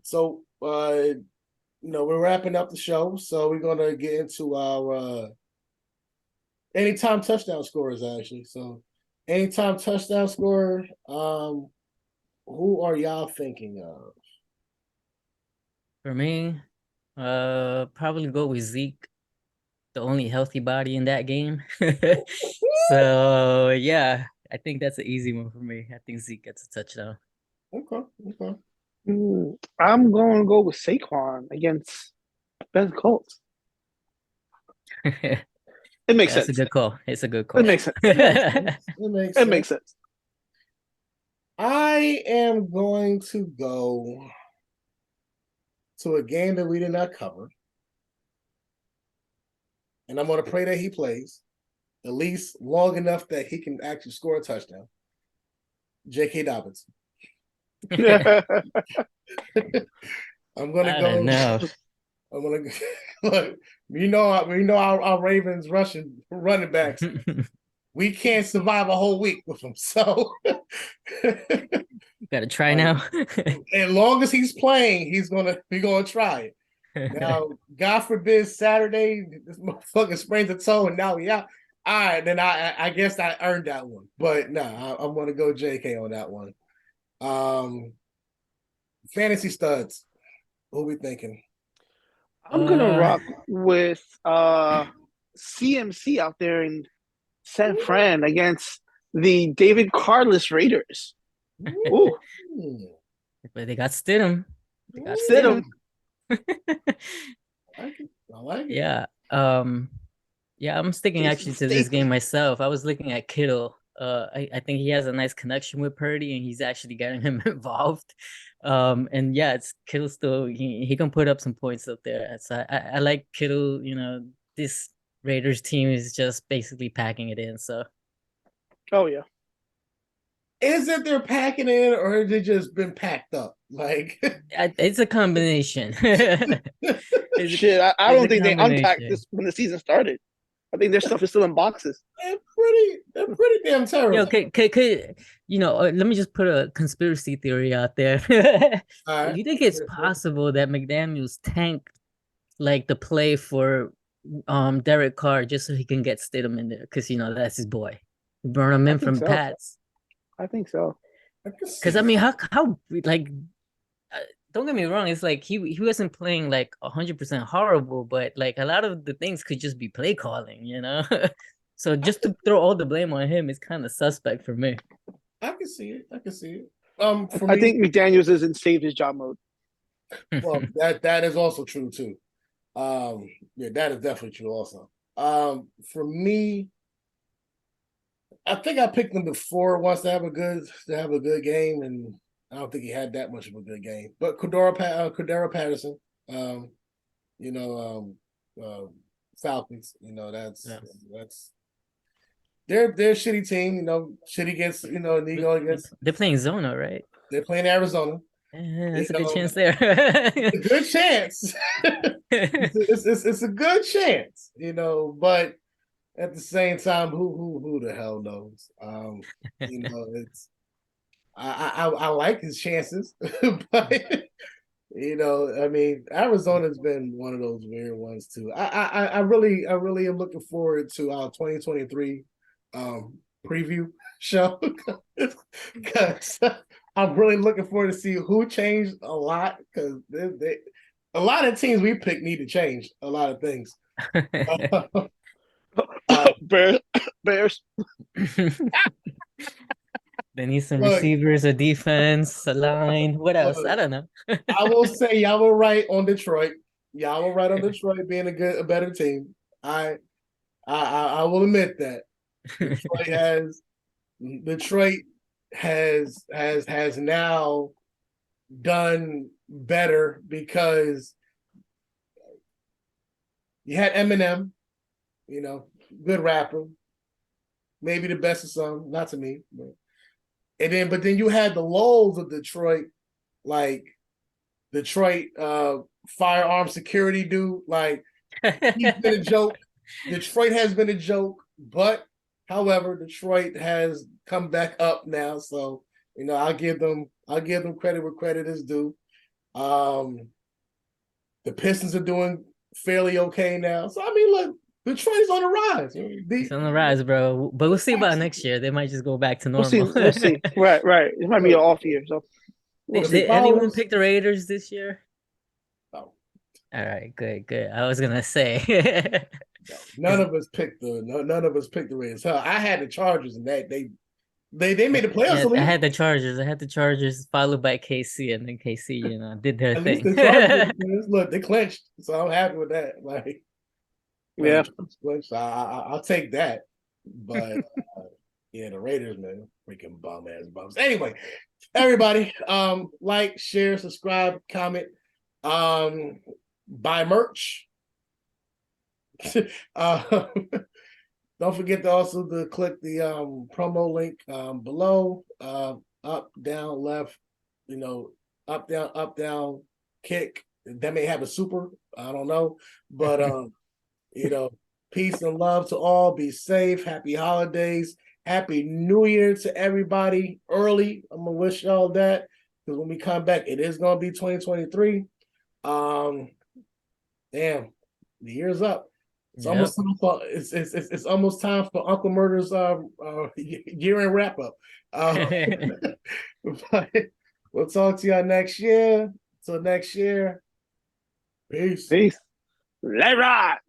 So we're wrapping up the show, so we're gonna get into our anytime touchdown scorers, actually. So anytime touchdown scorer, who are y'all thinking of? For me, probably go with Zeke, the only healthy body in that game. So yeah, I think that's an easy one for me. I think Zeke gets a touchdown. Okay, okay. I'm going to go with Saquon against Ben Colts. Yeah, It makes that's a sense. good call. It's a good It call. makes sense. It makes sense. It makes It sense. makes sense. I am going to go to a game that we did not cover, and I'm going to pray that he plays at least long enough that he can actually score a touchdown. J.K. Dobbins. I'm gonna I don't go. know. I'm gonna look. We know our Ravens rushing running backs. We can't survive a whole week with him. So, Gotta try now. as long as he's playing, we're gonna try it. Now, God forbid Saturday this motherfucker sprains a toe and now yeah. All right, then I guess I earned that one. But no, I'm gonna go JK on that one. Fantasy studs. Who we thinking? I'm gonna rock with CMC out there in San Fran against the David Carless Raiders. Ooh, But they got Stidham. They got sit Stidham. him. I like it. Yeah. Yeah, I'm sticking Jason actually to this game Statham. myself. I was looking at Kittle. I think he has a nice connection with Purdy, and he's actually getting him involved. And yeah, it's Kittle still he can put up some points up there. So I like Kittle. You know, this Raiders team is just basically packing it in. So Oh yeah. Is it they're packing in, or has it just been packed up? Like it's a combination. It's Shit, I it's don't a think they unpacked combination. this when the season started. I think their stuff is still in boxes. they're pretty damn terrible. Yo, could you know? Let me just put a conspiracy theory out there. All right. You think it's possible that McDaniels tanked like the play for Derek Carr just so he can get Stidham in there? Because you know that's his boy. Burn him I in think from so. Pats. I think so. Because I mean, how like uh, don't get me wrong, it's like he wasn't playing like 100% horrible, but like a lot of the things could just be play calling, you know. So just to throw all the blame on him is kind of suspect for me. I can see it. I can see it. For I me, think McDaniels is in save his job mode. well, that is also true too. Yeah, that is definitely true also. For me, I think I picked him before once to have a good game, and I don't think he had that much of a good game. But Cordero Patterson, you know, Falcons, you know, Yeah. that's they're a shitty team, you know, shitty against, you know, and you go against They're playing Zona, right? they're playing Arizona. You That's a good know, chance there. a good chance. It's a good chance, you know, but at the same time, who the hell knows? You know, it's I like his chances, but you know, I mean, Arizona's been one of those weird ones too. I really am looking forward to our 2023 preview show because I'm really looking forward to see who changed a lot because a lot of teams we picked need to change a lot of things. Bears. Bears. They need some Look, receivers, a defense, a line. What else? I look, don't know. I will say y'all were right on Detroit. Y'all were right on Detroit being a better team. I will admit that Detroit has now done better because you had Eminem, you know, good rapper, maybe the best of some, not to me, but then you had the lulls of Detroit, like Detroit firearm security dude, like he's been a joke. Detroit has been a joke, but however, Detroit has come back up now. So, you know, I'll give them credit where credit is due. The Pistons are doing fairly okay now. So I mean, look, Detroit's on the rise. It's on the rise, bro. But we'll see about next year. They might just go back to We'll see. normal. We'll see. Right, right. It might be an off year. So we'll see. Did anyone pick the Raiders this year? No. All right, good. I was gonna say. None of us picked the Raiders. Hell, I had the Chargers, and that they made the playoffs. Yeah, I had the Chargers. I had the Chargers followed by KC, and then KC, you know, did their At least thing. the Chargers, look, they clinched, so I'm happy with that. Like, Yeah. clinched. I'll take that. But yeah, the Raiders, man, freaking bum ass bums. Anyway, everybody, like, share, subscribe, comment, buy merch. uh, Don't forget to also click the promo link below. Up, down, left, you know, up, down, kick. That may have a super. I don't know. But you know, peace and love to all. Be safe. Happy holidays. Happy New Year to everybody early. I'm gonna wish y'all that because when we come back, it is gonna be 2023. Damn, the year's up. It's Yep. almost time for it's almost time for Uncle Murder's year-end wrap-up. But we'll talk to y'all next year. Till next year. Peace. Peace. Let ride.